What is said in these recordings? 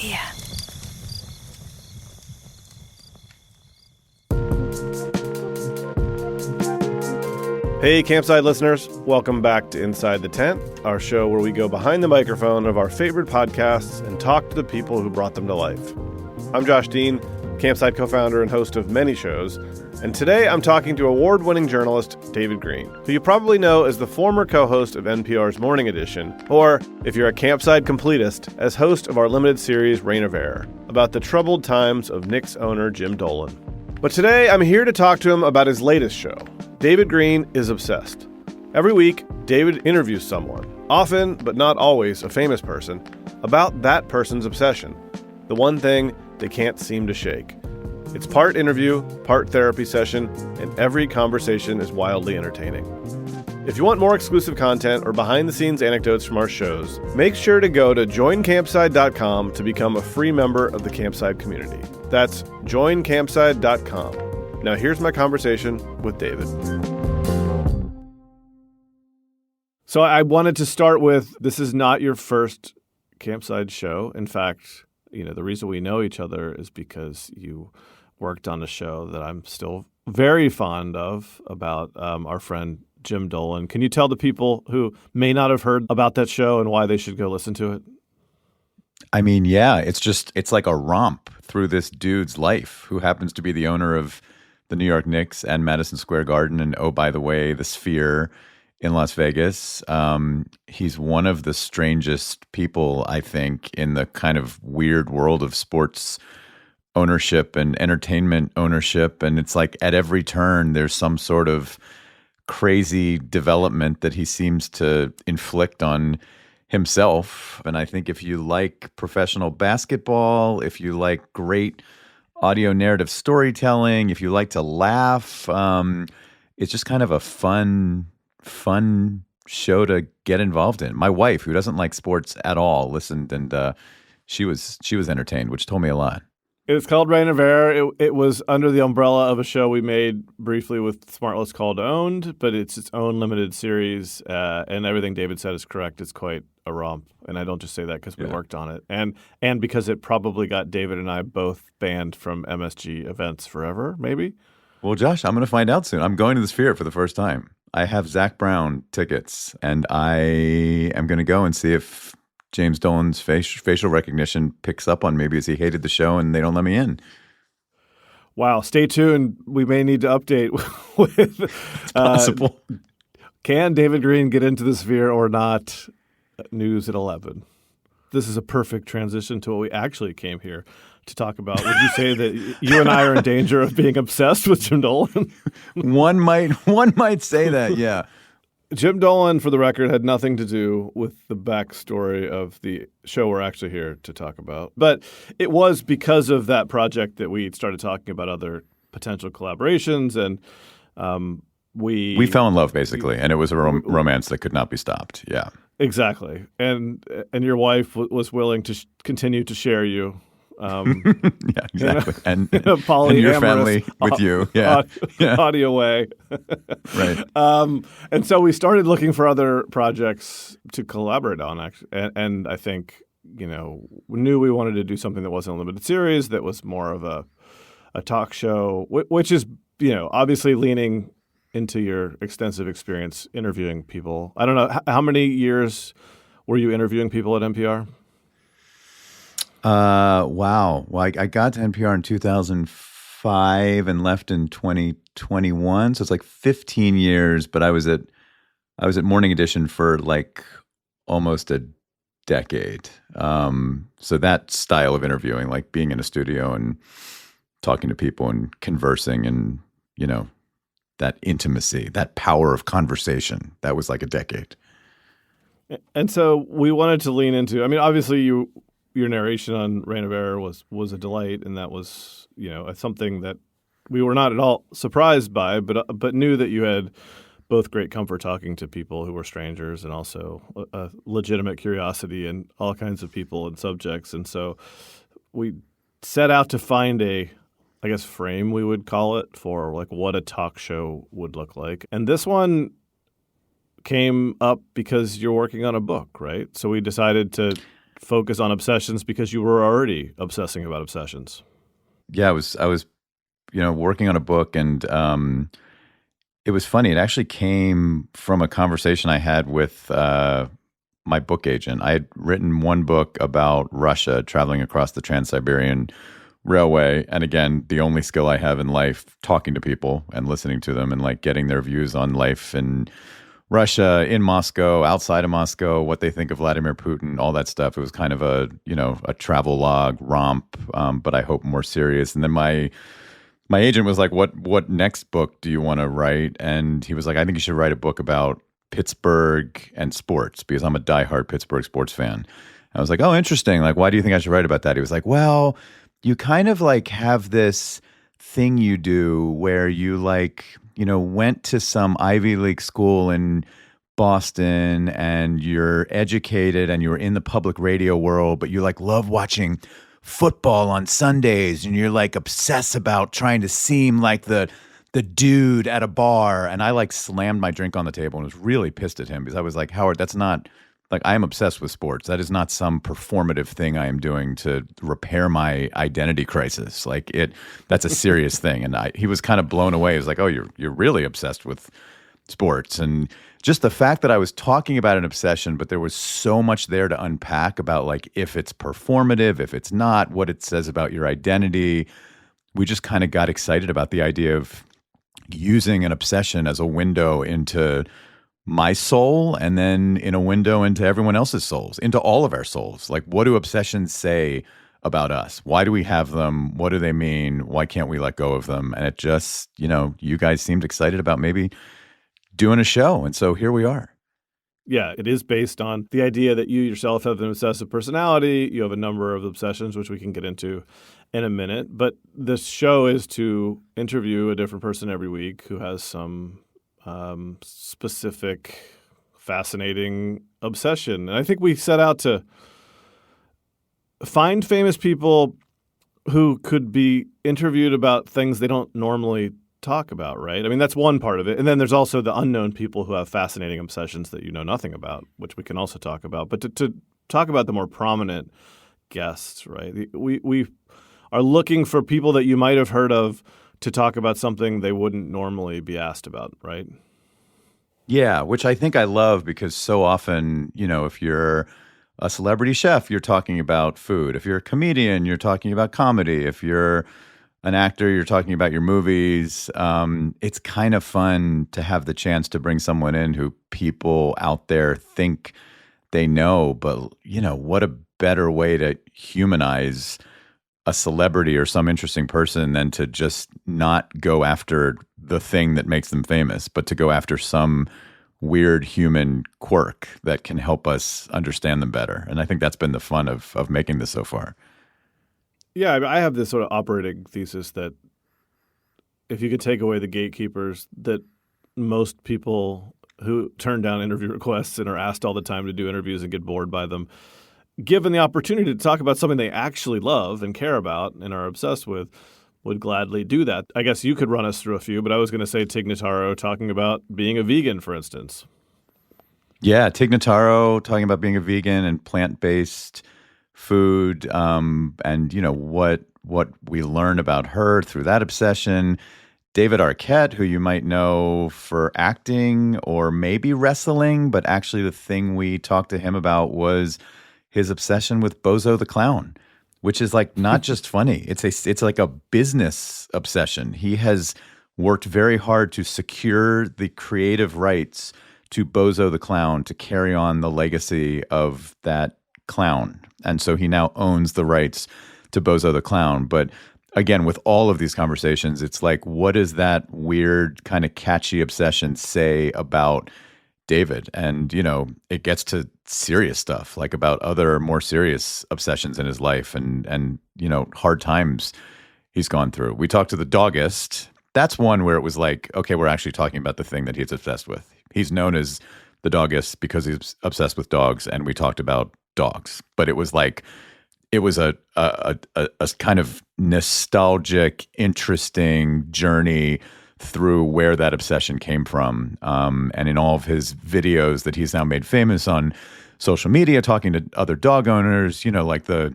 Media. Hey, Campside listeners. Welcome back to Inside the Tent, our show where we go behind the microphone of our favorite podcasts and talk to the people who brought them to life. I'm Josh Dean, Campside co-founder and host of many shows, and today I'm talking to award-winning journalist David Greene, who you probably know as the former co-host of NPR's Morning Edition, or, if you're a Campside completist, as host of our limited series Reign of Error, about the troubled times of Knicks owner Jim Dolan. But today I'm here to talk to him about his latest show. David Greene is obsessed. Every week, David interviews someone, often, but not always, a famous person, about that person's obsession, the one thing they can't seem to shake. It's part interview, part therapy session, and every conversation is wildly entertaining. If you want more exclusive content or behind-the-scenes anecdotes from our shows, make sure to go to joincampside.com to become a free member of the Campside community. That's joincampside.com. Now here's my conversation with David. So I wanted to start with, this is not your first Campside show. In fact, the reason we know each other is because you worked on a show that I'm still very fond of about our friend Jim Dolan. Can you tell the people who may not have heard about that show and why they should go listen to it? I mean, yeah, it's like a romp through this dude's life who happens to be the owner of the New York Knicks and Madison Square Garden and, oh, by the way, the Sphere in Las Vegas. He's one of the strangest people, I think, in the kind of weird world of sports ownership and entertainment ownership. And it's like at every turn, there's some sort of crazy development that he seems to inflict on himself. And I think if you like professional basketball, if you like great audio narrative storytelling, if you like to laugh, it's just kind of a fun show to get involved in. My wife, who doesn't like sports at all, listened, and she was entertained, which told me a lot. It's called Reign of Error. It was under the umbrella of a show we made briefly with Smartless called Owned, but it's its own limited series, and everything David said is correct. It's quite a romp, and I don't just say that because we worked on it, and because it probably got David and I both banned from MSG events forever, maybe. Well, Josh, I'm going to find out soon. I'm going to the Sphere for the first time. I have Zach Brown tickets, and I am going to go and see if James Dolan's facial recognition picks up on me because he hated the show and they don't let me in. Wow. Stay tuned. We may need to update with it's possible. Can David Greene get into the Sphere or not? News at 11. This is a perfect transition to what we actually came here to talk about. Would you say that you and I are in danger of being obsessed with Jim Dolan? One might say that, yeah. Jim Dolan, for the record, had nothing to do with the backstory of the show we're actually here to talk about. But it was because of that project that we started talking about other potential collaborations, and we fell in love, basically, and it was a romance that could not be stopped. Yeah, exactly. And your wife was willing to continue to share you. Yeah, exactly. And polyamorous your family with you. Yeah. Audio way. Right. And so we started looking for other projects to collaborate on, actually. And I think, we knew we wanted to do something that wasn't a limited series, that was more of a talk show, which is, obviously leaning into your extensive experience interviewing people. I don't know, how many years were you interviewing people at NPR? Wow. Well, I got to NPR in 2005 and left in 2021. So it's like 15 years, but I was at Morning Edition for like almost a decade. So that style of interviewing, like being in a studio and talking to people and conversing and, that intimacy, that power of conversation, that was like a decade. And so we wanted to lean into, obviously your narration on Reign of Error was a delight, and that was, something that we were not at all surprised by, but knew that you had both great comfort talking to people who were strangers and also a legitimate curiosity in all kinds of people and subjects. And so we set out to find a frame, we would call it, for like what a talk show would look like. And this one came up because you're working on a book, right? So we decided to focus on obsessions because you were already obsessing about obsessions. Yeah, I was working on a book, and it was funny. It actually came from a conversation I had with my book agent. I had written one book about Russia, traveling across the Trans-Siberian Railway. And again, the only skill I have in life, talking to people and listening to them and like getting their views on life in Russia, in Moscow, outside of Moscow, what they think of Vladimir Putin, all that stuff. It was kind of a travel log romp, but I hope more serious. And then my agent was like, what next book do you want to write? And he was like, I think you should write a book about Pittsburgh and sports, because I'm a diehard Pittsburgh sports fan. I was like, oh, interesting. Like, why do you think I should write about that? He was like, well, you kind of like have this thing you do where you like, went to some Ivy League school in Boston and you're educated and you're in the public radio world, but you like love watching football on Sundays and you're like obsessed about trying to seem like the dude at a bar. And I like slammed my drink on the table and was really pissed at him because I was like, Howard, that's not like, I am obsessed with sports. That is not some performative thing I am doing to repair my identity crisis. Like that's a serious thing. And he was kind of blown away. He was like, oh, you're really obsessed with sports. And just the fact that I was talking about an obsession, but there was so much there to unpack about like if it's performative, if it's not, what it says about your identity. We just kind of got excited about the idea of using an obsession as a window into my soul and then in a window into everyone else's souls, into all of our souls. Like, what do obsessions say about us? Why do we have them? What do they mean? Why can't we let go of them? And it just, you guys seemed excited about maybe doing a show. And so here we are. Yeah, it is based on the idea that you yourself have an obsessive personality. You have a number of obsessions, which we can get into in a minute. But this show is to interview a different person every week who has some specific, fascinating obsession. And I think we set out to find famous people who could be interviewed about things they don't normally talk about, right? I mean, that's one part of it. And then there's also the unknown people who have fascinating obsessions that you know nothing about, which we can also talk about. But to talk about the more prominent guests, right? We are looking for people that you might have heard of to talk about something they wouldn't normally be asked about, right? Yeah, which I think I love because so often, if you're a celebrity chef, you're talking about food. If you're a comedian, you're talking about comedy. If you're an actor, you're talking about your movies. It's kind of fun to have the chance to bring someone in who people out there think they know, but what a better way to humanize a celebrity or some interesting person than to just not go after the thing that makes them famous, but to go after some weird human quirk that can help us understand them better. And I think that's been the fun of making this so far. Yeah, I have this sort of operating thesis that if you could take away the gatekeepers, that most people who turn down interview requests and are asked all the time to do interviews and get bored by them, given the opportunity to talk about something they actually love and care about and are obsessed with, would gladly do that. I guess you could run us through a few, but I was going to say Tig Notaro talking about being a vegan, for instance. Yeah, Tig Notaro talking about being a vegan and plant-based food, and what we learn about her through that obsession. David Arquette, who you might know for acting or maybe wrestling, but actually the thing we talked to him about was his obsession with Bozo the Clown, which is like not just funny. It's like a business obsession. He has worked very hard to secure the creative rights to Bozo the Clown to carry on the legacy of that clown. And so he now owns the rights to Bozo the Clown. But again, with all of these conversations, it's like, what does that weird kind of catchy obsession say about David? And, it gets to serious stuff, like about other more serious obsessions in his life and hard times he's gone through. We talked to the doggist. That's one where it was like, okay, we're actually talking about the thing that he's obsessed with. He's known as the doggist because he's obsessed with dogs, and we talked about dogs. But it was like, it was a kind of nostalgic, interesting journey through where that obsession came from. And in all of his videos that he's now made famous on social media, talking to other dog owners, like the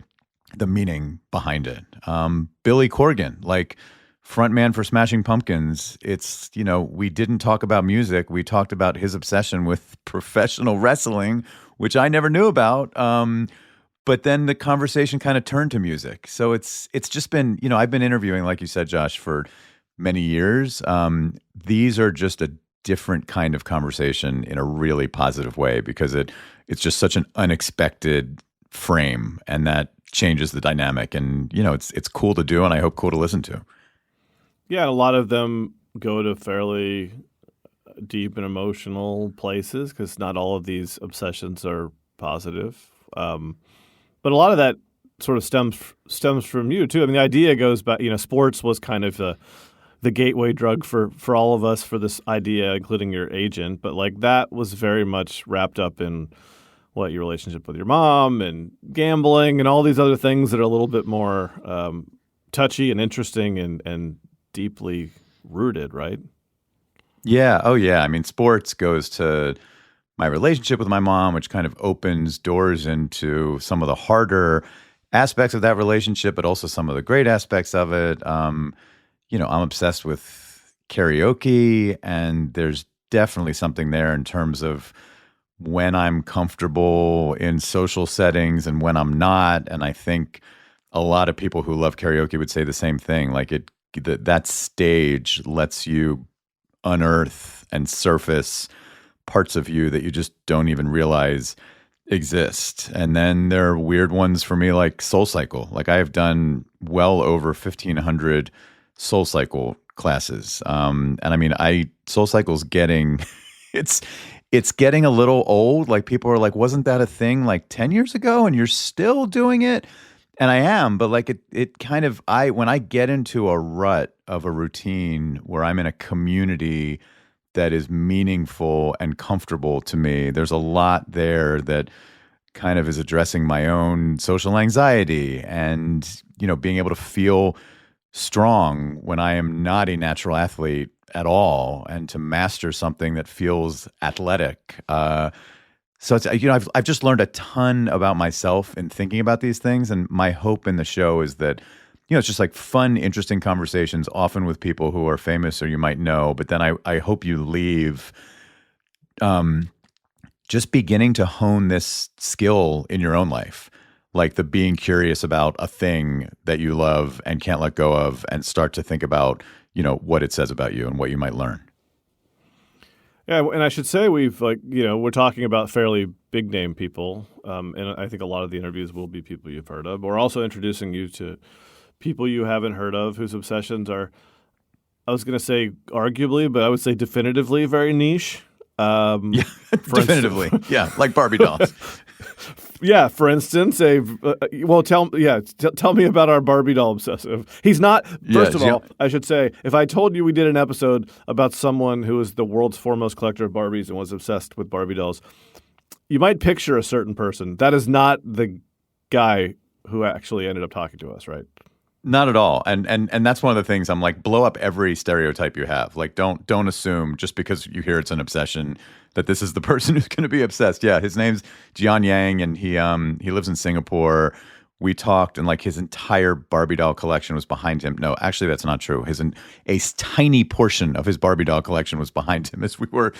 meaning behind it. Billy Corgan, like frontman for Smashing Pumpkins. It's, we didn't talk about music. We talked about his obsession with professional wrestling, which I never knew about. But then the conversation kind of turned to music. So it's just been, I've been interviewing, like you said, Josh, for many years. These are just a different kind of conversation in a really positive way because it's just such an unexpected frame, and that changes the dynamic. And it's cool to do, and I hope cool to listen to. Yeah, a lot of them go to fairly deep and emotional places because not all of these obsessions are positive. But a lot of that sort of stems from you too. I mean, the idea goes back. Sports was kind of the gateway drug for all of us for this idea, including your agent. But like that was very much wrapped up in your relationship with your mom and gambling and all these other things that are a little bit more touchy and interesting and deeply rooted, right? Yeah. Oh, yeah. I mean, sports goes to my relationship with my mom, which kind of opens doors into some of the harder aspects of that relationship, but also some of the great aspects of it. I'm obsessed with karaoke, and there's definitely something there in terms of when I'm comfortable in social settings and when I'm not. And I think a lot of people who love karaoke would say the same thing. Like that stage lets you unearth and surface parts of you that you just don't even realize exist. And then there are weird ones for me, like SoulCycle. Like I have done well over 1,500 SoulCycle classes. And I mean, SoulCycle's getting, it's getting a little old. Like people are like, wasn't that a thing like 10 years ago and you're still doing it? And I am, but like it kind of, when I get into a rut of a routine where I'm in a community that is meaningful and comfortable to me, there's a lot there that kind of is addressing my own social anxiety and, being able to feel strong when I am not a natural athlete at all, and to master something that feels athletic. So it's, I've just learned a ton about myself in thinking about these things, and my hope in the show is that it's just like fun, interesting conversations, often with people who are famous or you might know. But then I hope you leave just beginning to hone this skill in your own life, like the being curious about a thing that you love and can't let go of, and start to think about what it says about you and what you might learn. Yeah, and I should say we're talking about fairly big name people, and I think a lot of the interviews will be people you've heard of. We're also introducing you to people you haven't heard of whose obsessions are, I was going to say arguably, but I would say definitively very niche. Yeah, definitively. Yeah, like Barbie dolls. Yeah, for instance, tell me about our Barbie doll obsessive. He's not. First of all, I should say, if I told you we did an episode about someone who is the world's foremost collector of Barbies and was obsessed with Barbie dolls, you might picture a certain person. That is not the guy who actually ended up talking to us, right? Not at all. And that's one of the things I'm like, blow up every stereotype you have. Like, don't assume just because you hear it's an obsession that this is the person who's going to be obsessed. Yeah, his name's Jian Yang, and he lives in Singapore. We talked, and like his entire Barbie doll collection was behind him. No, actually, that's not true. A tiny portion of his Barbie doll collection was behind him as we were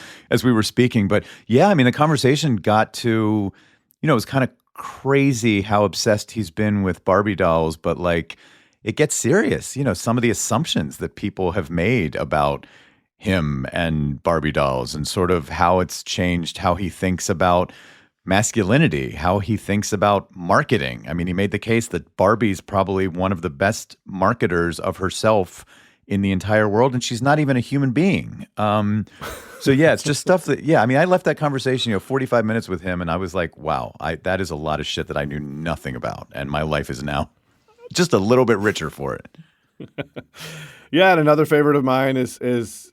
speaking. But yeah, I mean, the conversation got to, it was kind of crazy how obsessed he's been with Barbie dolls, but like it gets serious. Some of the assumptions that people have made about him and Barbie dolls, and sort of how it's changed how he thinks about masculinity, how he thinks about marketing. I mean, he made the case that Barbie's probably one of the best marketers of herself in the entire world, and she's not even a human being. So yeah, it's just stuff that, I mean, I left that conversation, 45 minutes with him, and I was like, wow, that is a lot of shit that I knew nothing about, and my life is now just a little bit richer for it. Yeah, and another favorite of mine is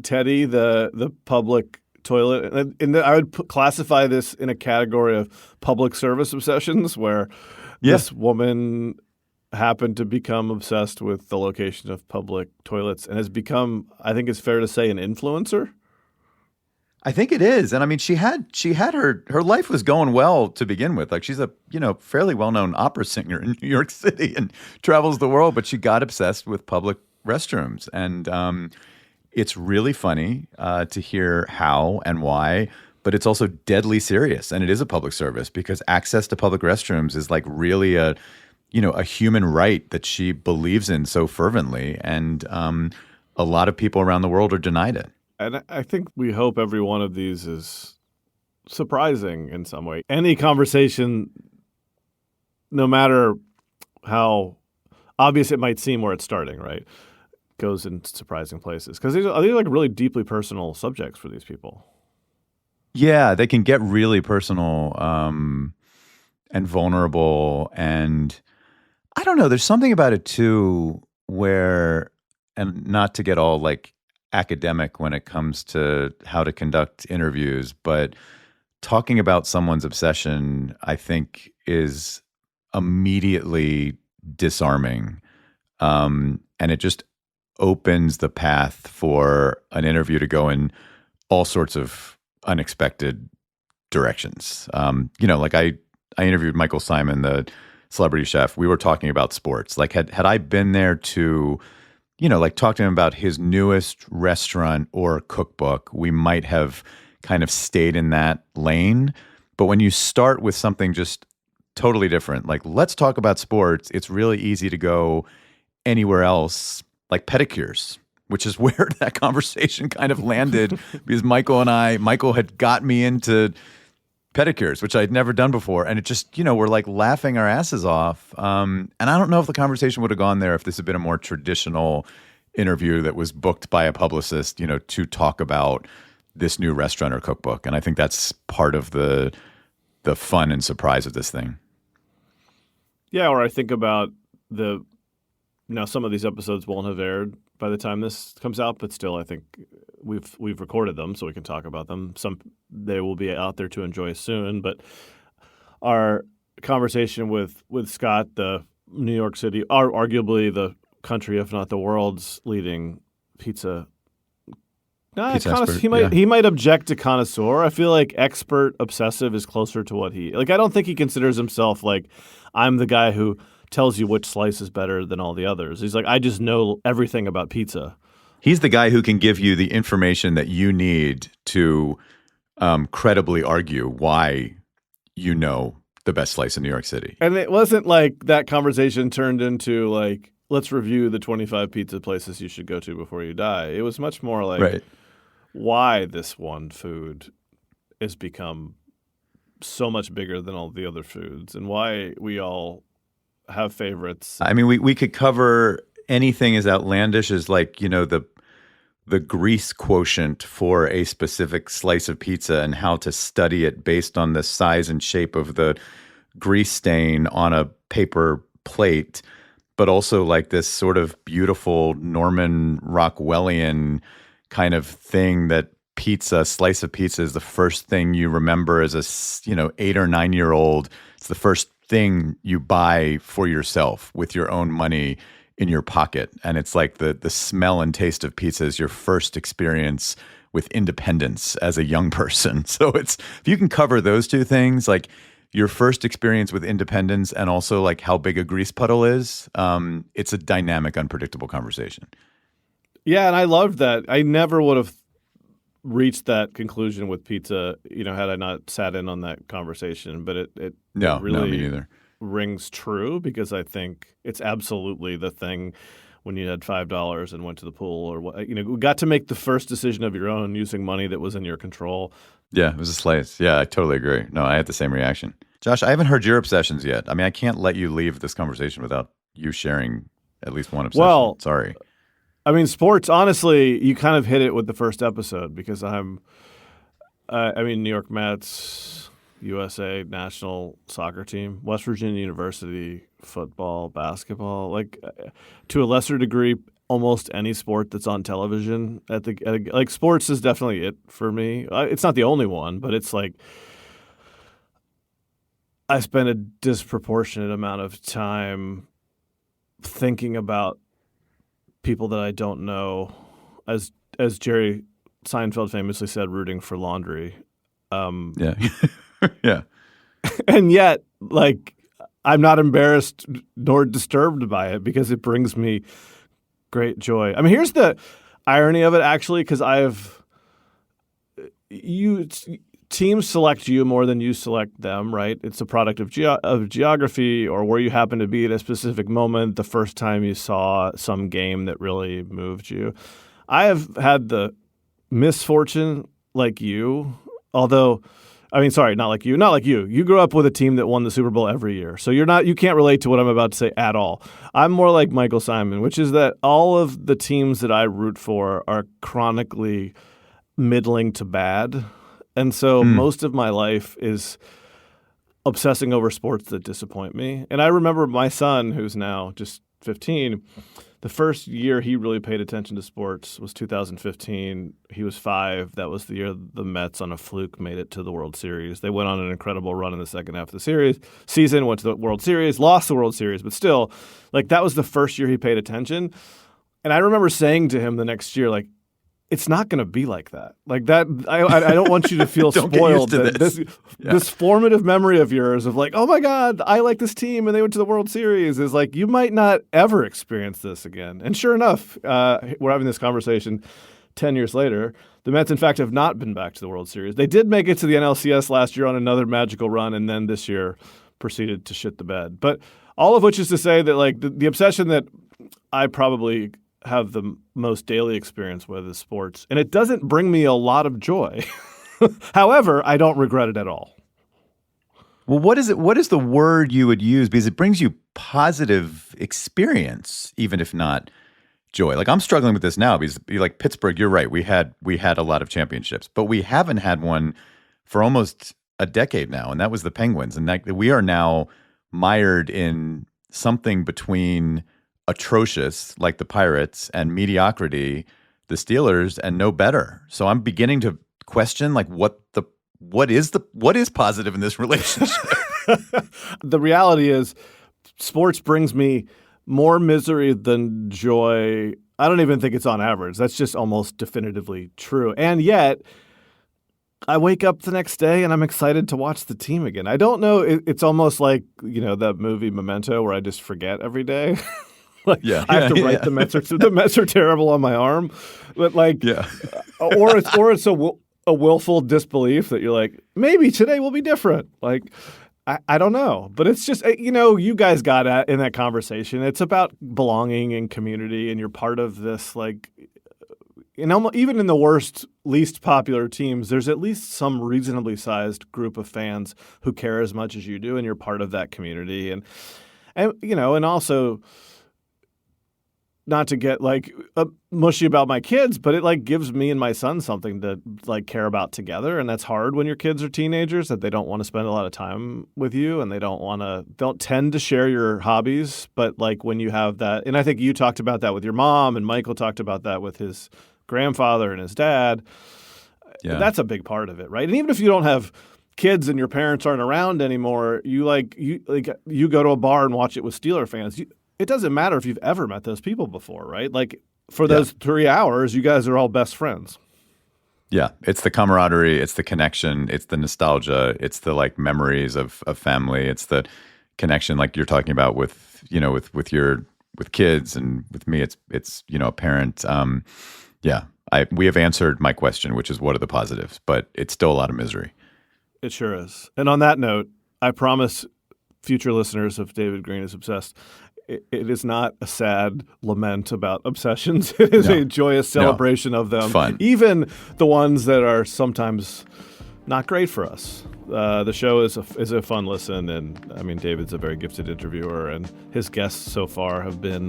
Teddy, the public toilet. And I would classify this in a category of public service obsessions, where this woman happened to become obsessed with the location of public toilets and has become, I think it's fair to say, an influencer. I think it is. And I mean, she had her life was going well to begin with. Like she's a, fairly well-known opera singer in New York City and travels the world, but she got obsessed with public restrooms. And it's really funny to hear how and why, but it's also deadly serious. And it is a public service because access to public restrooms is like really a human right that she believes in so fervently. And a lot of people around the world are denied it. And I think we hope every one of these is surprising in some way. Any conversation, no matter how obvious it might seem where it's starting, right, goes in surprising places. Because these are like really deeply personal subjects for these people. Yeah, they can get really personal and vulnerable. And I don't know, there's something about it too where, and not to get all like academic when it comes to how to conduct interviews, but talking about someone's obsession, I think, is immediately disarming. And it just opens the path for an interview to go in all sorts of unexpected directions. Like I interviewed Michael Simon, the celebrity chef. We were talking about sports. Like had I been there to like talk to him about his newest restaurant or cookbook, we might have kind of stayed in that lane. But when you start with something just totally different, like let's talk about sports, it's really easy to go anywhere else, like pedicures, which is where that conversation kind of landed because Michael had got me into pedicures, which I'd never done before. And it just, we're like laughing our asses off. And I don't know if the conversation would have gone there if this had been a more traditional interview that was booked by a publicist, to talk about this new restaurant or cookbook. And I think that's part of the fun and surprise of this thing. Yeah, or I think about some of these episodes won't have aired by the time this comes out, but still I think we've recorded them so we can talk about them. They will be out there to enjoy soon, but our conversation with Scott, the New York City, arguably the country, if not the world's leading pizza expert, he might object to connoisseur. I feel like expert obsessive is closer to what I don't think he considers himself like I'm the guy who tells you which slice is better than all the others. He's like, I just know everything about pizza. He's the guy who can give you the information that you need to credibly argue why you know the best slice in New York City. And it wasn't like that conversation turned into like, let's review the 25 pizza places you should go to before you die. It was much more like why this one food has become so much bigger than all the other foods and why we all have favorites. I mean, we could cover anything as outlandish as like, the grease quotient for a specific slice of pizza and how to study it based on the size and shape of the grease stain on a paper plate, but also like this sort of beautiful Norman Rockwellian kind of thing that slice of pizza is the first thing you remember as a 8 or 9 year old. It's the first thing you buy for yourself with your own money in your pocket. And it's like the smell and taste of pizza is your first experience with independence as a young person. So if you can cover those two things, like your first experience with independence and also like how big a grease puddle is, it's a dynamic, unpredictable conversation. Yeah, and I loved that. I never would have reached that conclusion with pizza, had I not sat in on that conversation. But it really me neither. Rings true because I think it's absolutely the thing when you had $5 and went to the pool or what, got to make the first decision of your own using money that was in your control. Yeah, it was a slice. Yeah, I totally agree. No, I had the same reaction. Josh, I haven't heard your obsessions yet. I mean, I can't let you leave this conversation without you sharing at least one obsession. Well, sorry. I mean, sports, honestly, you kind of hit it with the first episode because New York Mets, USA national soccer team, West Virginia University football, basketball, like to a lesser degree, almost any sport that's on television. Like sports is definitely it for me. It's not the only one, but it's like I spend a disproportionate amount of time thinking about people that I don't know. As Jerry Seinfeld famously said, rooting for laundry. Yeah. Yeah. And yet, like, I'm not embarrassed nor disturbed by it because it brings me great joy. I mean, here's the irony of it, actually, because teams select you more than you select them, right? It's a product of geography or where you happen to be at a specific moment, the first time you saw some game that really moved you. I have had the misfortune, like you, although, I mean, sorry, not like you. You grew up with a team that won the Super Bowl every year. So you can't relate to what I'm about to say at all. I'm more like Michael Simon, which is that all of the teams that I root for are chronically middling to bad. And so most of my life is obsessing over sports that disappoint me. And I remember my son, who's now just 15, the first year he really paid attention to sports was 2015. He was 5. That was the year the Mets on a fluke made it to the World Series. They went on an incredible run in the second half of the season, went to the World Series, lost the World Series, but still, like, that was the first year he paid attention. And I remember saying to him the next year, like, it's not going to be like that. Like that, I don't want you to feel spoiled. This formative memory of yours of like, oh my God, I like this team and they went to the World Series is like, you might not ever experience this again. And sure enough, we're having this conversation 10 years later. The Mets, in fact, have not been back to the World Series. They did make it to the NLCS last year on another magical run, and then this year proceeded to shit the bed. But all of which is to say that like the obsession that I probably have the most daily experience with is sports, and it doesn't bring me a lot of joy. However, I don't regret it at all. Well, what is it? What is the word you would use? Because it brings you positive experience, even if not joy. Like I'm struggling with this now because, like Pittsburgh, you're right. We had a lot of championships, but we haven't had one for almost a decade now, and that was the Penguins. And that, we are now mired in something between atrocious, like the Pirates, and mediocrity, the Steelers, and no better. So I'm beginning to question, like, what is positive in this relationship? The reality is, sports brings me more misery than joy. I don't even think it's on average. That's just almost definitively true. And yet, I wake up the next day and I'm excited to watch the team again. I don't know. It's almost like, that movie Memento where I just forget every day. I have to write the Mets are terrible on my arm, but or it's a willful disbelief that you're like, maybe today will be different. Like, I don't know, but it's just you guys got at in that conversation. It's about belonging and community, and you're part of this. Like, even in the worst, least popular teams, there's at least some reasonably sized group of fans who care as much as you do, and you're part of that community, and also. Not to get mushy about my kids, but it gives me and my son something to care about together, and that's hard when your kids are teenagers that they don't want to spend a lot of time with you and they don't tend to share your hobbies. But when you have that, and I think you talked about that with your mom, and Michael talked about that with his grandfather and his dad. Yeah. That's a big part of it, right? And even if you don't have kids and your parents aren't around anymore, you go to a bar and watch it with Steeler fans. It doesn't matter if you've ever met those people before, right? For those 3 hours, you guys are all best friends. Yeah, it's the camaraderie, it's the connection, it's the nostalgia, it's the memories of family, it's the connection like you're talking about with kids, and with me, it's a parent. We have answered my question, which is what are the positives, but it's still a lot of misery. It sure is. And on that note, I promise future listeners of David Greene is Obsessed, it is not a sad lament about obsessions. It is a joyous celebration of them. Fun. Even the ones that are sometimes not great for us. The show is a fun listen, and I mean, David's a very gifted interviewer, and his guests so far have been,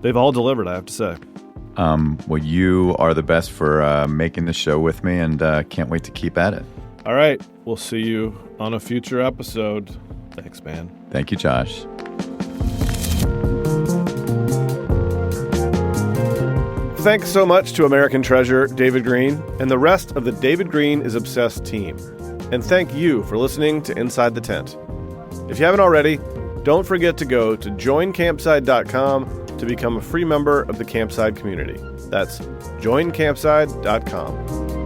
they've all delivered, I have to say. Well, you are the best for making the show with me, and can't wait to keep at it. All right. We'll see you on a future episode. Thanks, man. Thank you, Josh. Thanks so much to American treasure David Greene and the rest of the David Greene is Obsessed team. And thank you for listening to Inside the Tent. If you haven't already, don't forget to go to joincampside.com to become a free member of the Campside community. That's joincampside.com.